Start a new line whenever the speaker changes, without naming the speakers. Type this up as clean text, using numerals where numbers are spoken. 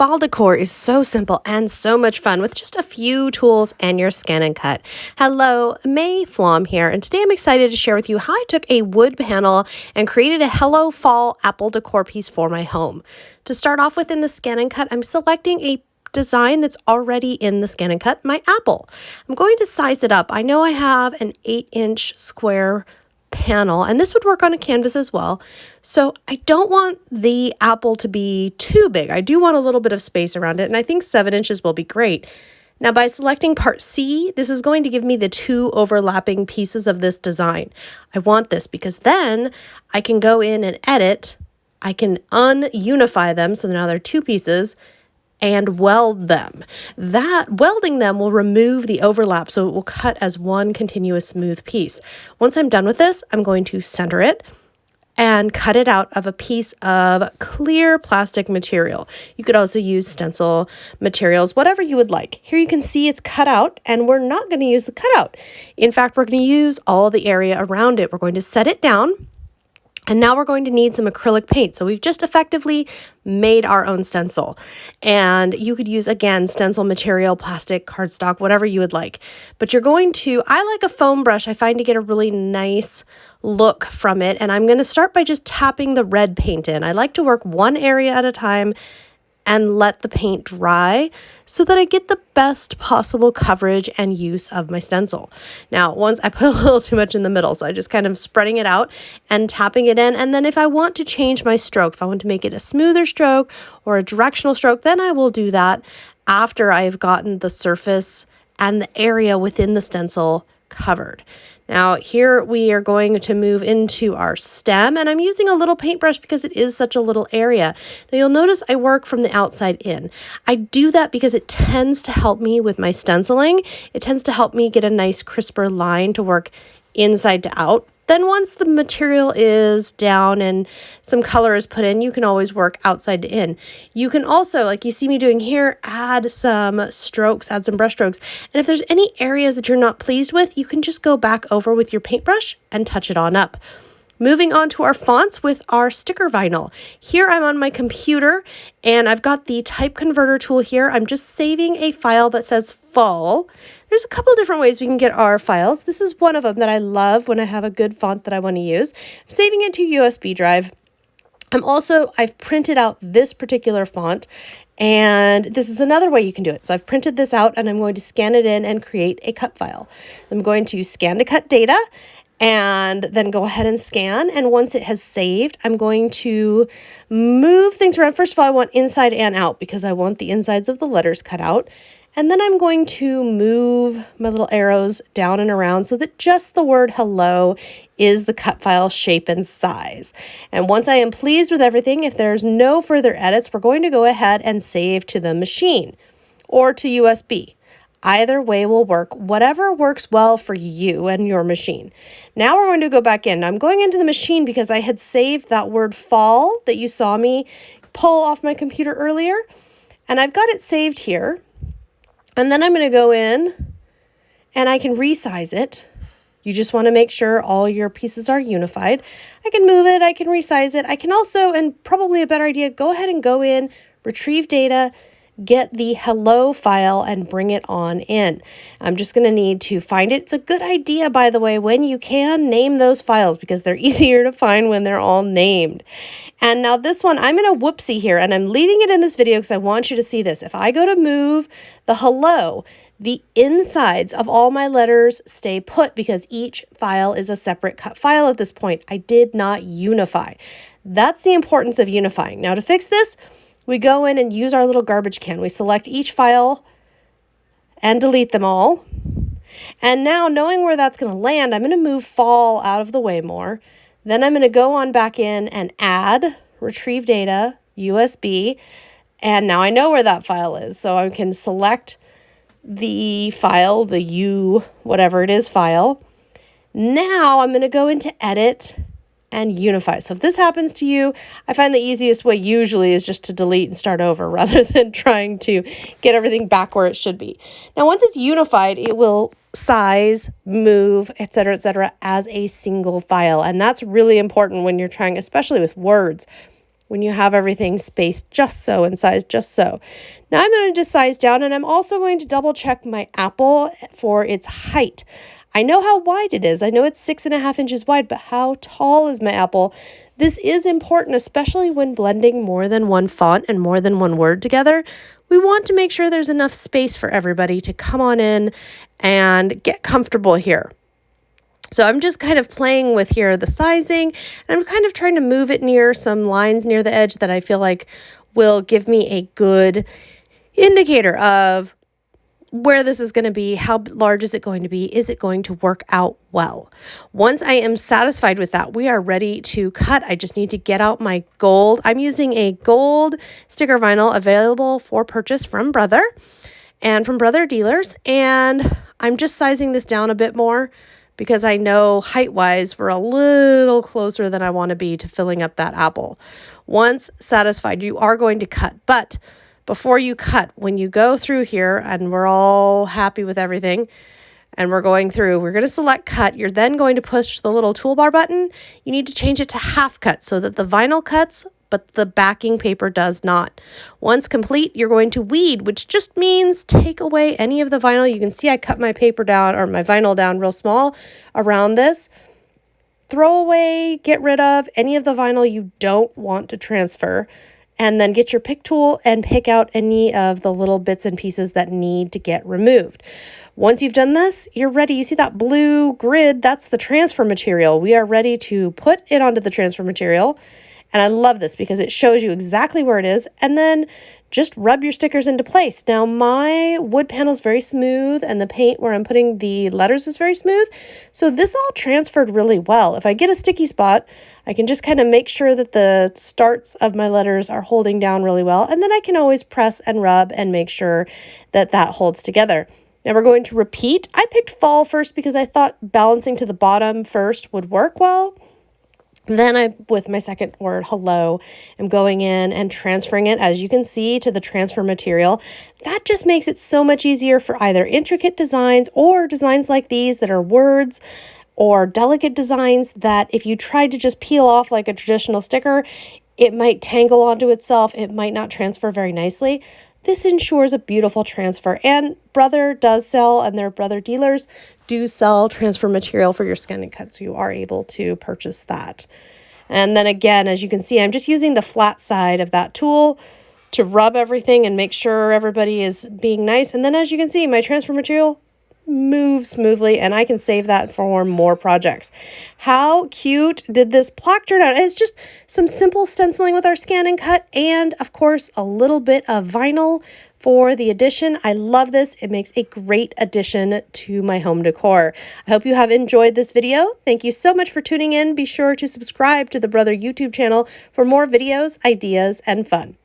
Fall decor is so simple and so much fun with just a few tools and your ScanNCut. Hello, May Flaum here, and today I'm excited to share with you how I took a wood panel and created a Hello Fall apple decor piece for my home. To start off with in the ScanNCut, I'm selecting a design that's already in the ScanNCut, my apple. I'm going to size it up. I know I have an 8-inch square panel, and this would work on a canvas as well. So I don't want the apple to be too big. I do want a little bit of space around it, and I think 7 inches will be great. Now, by selecting part C, this is going to give me the two overlapping pieces of this design. I want this because then I can go in and edit. I can ununify them, so now they're two pieces, and weld them. That welding them will remove the overlap, so it will cut as one continuous smooth piece. Once I'm done with this, I'm going to center it and cut it out of a piece of clear plastic material. You could also use stencil materials, whatever you would like. Here you can see it's cut out, and we're not going to use the cutout. In fact, we're going to use all the area around it. We're going to set it down. And now we're going to need some acrylic paint. So we've just effectively made our own stencil. And you could use, again, stencil material, plastic, cardstock, whatever you would like. But you're going to, I like a foam brush. I find to get a really nice look from it. And I'm going to start by just tapping the red paint in. I like to work one area at a time and let the paint dry so that I get the best possible coverage and use of my stencil. Now, once I put a little too much in the middle, so I just kind of spreading it out and tapping it in. And then if I want to change my stroke, if I want to make it a smoother stroke or a directional stroke, then I will do that after I've gotten the surface and the area within the stencil covered. Now here we are going to move into our stem, and I'm using a little paintbrush because it is such a little area. Now you'll notice I work from the outside in. I do that because it tends to help me with my stenciling. It tends to help me get a nice crisper line to work inside to out. Then once the material is down and some color is put in, you can always work outside to in. You can also, like you see me doing here, add some strokes, add some brush strokes. And if there's any areas that you're not pleased with, you can just go back over with your paintbrush and touch it on up. Moving on to our fonts with our sticker vinyl. Here I'm on my computer and I've got the type converter tool here. I'm just saving a file that says fall. There's a couple different ways we can get our files. This is one of them that I love when I have a good font that I want to use. I'm saving it to USB drive. I've printed out this particular font, and this is another way you can do it. So I've printed this out and I'm going to scan it in and create a cut file. I'm going to scan to cut data and then go ahead and scan. And once it has saved, I'm going to move things around. First of all, I want inside and out because I want the insides of the letters cut out. And then I'm going to move my little arrows down and around so that just the word hello is the cut file shape and size. And once I am pleased with everything, if there's no further edits, we're going to go ahead and save to the machine or to USB. Either way will work, whatever works well for you and your machine. Now we're going to go back in. I'm going into the machine because I had saved that word fall that you saw me pull off my computer earlier. And I've got it saved here. And then I'm going to go in and I can resize it. You just want to make sure all your pieces are unified. I can move it, I can resize it. I can also, and probably a better idea, go ahead and go in, retrieve data, get the hello file and bring it on in. I'm just going to need to find it. It's a good idea, by the way, when you can name those files because they're easier to find when they're all named. And now this one, I'm in a whoopsie here and I'm leaving it in this video because I want you to see this. If I go to move the hello, the insides of all my letters stay put because each file is a separate cut file at this point. I did not unify. That's the importance of unifying. Now to fix this, we go in and use our little garbage can. We select each file and delete them all. And now knowing where that's going to land, I'm going to move fall out of the way more. Then I'm going to go on back in and add, retrieve data, USB. And now I know where that file is. So I can select the file, the U, whatever it is file. Now I'm going to go into edit and unify. So if this happens to you, I find the easiest way usually is just to delete and start over rather than trying to get everything back where it should be. Now, once it's unified, it will size, move, etc., as a single file. And that's really important when you're trying, especially with words. when you have everything spaced just so and sized just so. Now I'm going to just size down, and I'm also going to double check my apple for its height. I know how wide it is. I know it's 6.5 inches wide, but how tall is my apple? This is important, especially when blending more than one font and more than one word together. We want to make sure there's enough space for everybody to come on in and get comfortable here. So I'm just kind of playing with here the sizing, and I'm kind of trying to move it near some lines near the edge that I feel like will give me a good indicator of where this is going to be, how large is it going to be, is it going to work out well. Once I am satisfied with that, we are ready to cut. I just need to get out my gold. I'm using a gold sticker vinyl available for purchase from Brother and from Brother dealers, and I'm just sizing this down a bit more because I know height-wise we're a little closer than I want to be to filling up that apple. Once satisfied, you are going to cut, but before you cut, when you go through here and we're all happy with everything and we're going through, we're going to select cut. You're then going to push the little toolbar button. You need to change it to half cut so that the vinyl cuts, but the backing paper does not. Once complete, you're going to weed, which just means take away any of the vinyl. You can see I cut my paper down, or my vinyl down real small around this. Throw away, get rid of any of the vinyl you don't want to transfer. And then get your pick tool and pick out any of the little bits and pieces that need to get removed. Once you've done this, you're ready. You see that blue grid? That's the transfer material. We are ready to put it onto the transfer material. And I love this because it shows you exactly where it is. And then just rub your stickers into place. Now my wood panel is very smooth and the paint where I'm putting the letters is very smooth. So this all transferred really well. If I get a sticky spot, I can just kind of make sure that the starts of my letters are holding down really well. And then I can always press and rub and make sure that that holds together. Now we're going to repeat. I picked fall first because I thought balancing to the bottom first would work well. Then with my second word, hello, I'm going in and transferring it, as you can see, to the transfer material. That just makes it so much easier for either intricate designs or designs like these that are words or delicate designs that if you tried to just peel off like a traditional sticker, it might tangle onto itself. It might not transfer very nicely. This ensures a beautiful transfer, and Brother does sell, and their Brother dealers do sell transfer material for your ScanNCut, so you are able to purchase that. And then again, as you can see, I'm just using the flat side of that tool to rub everything and make sure everybody is being nice. And then as you can see, my transfer material moves smoothly, and I can save that for more projects. How cute did this plaque turn out? It's just some simple stenciling with our ScanNCut, and of course a little bit of vinyl for the addition. I love this. It makes a great addition to my home decor. I hope you have enjoyed this video. Thank you so much for tuning in. Be sure to subscribe to the Brother YouTube channel for more videos, ideas, and fun.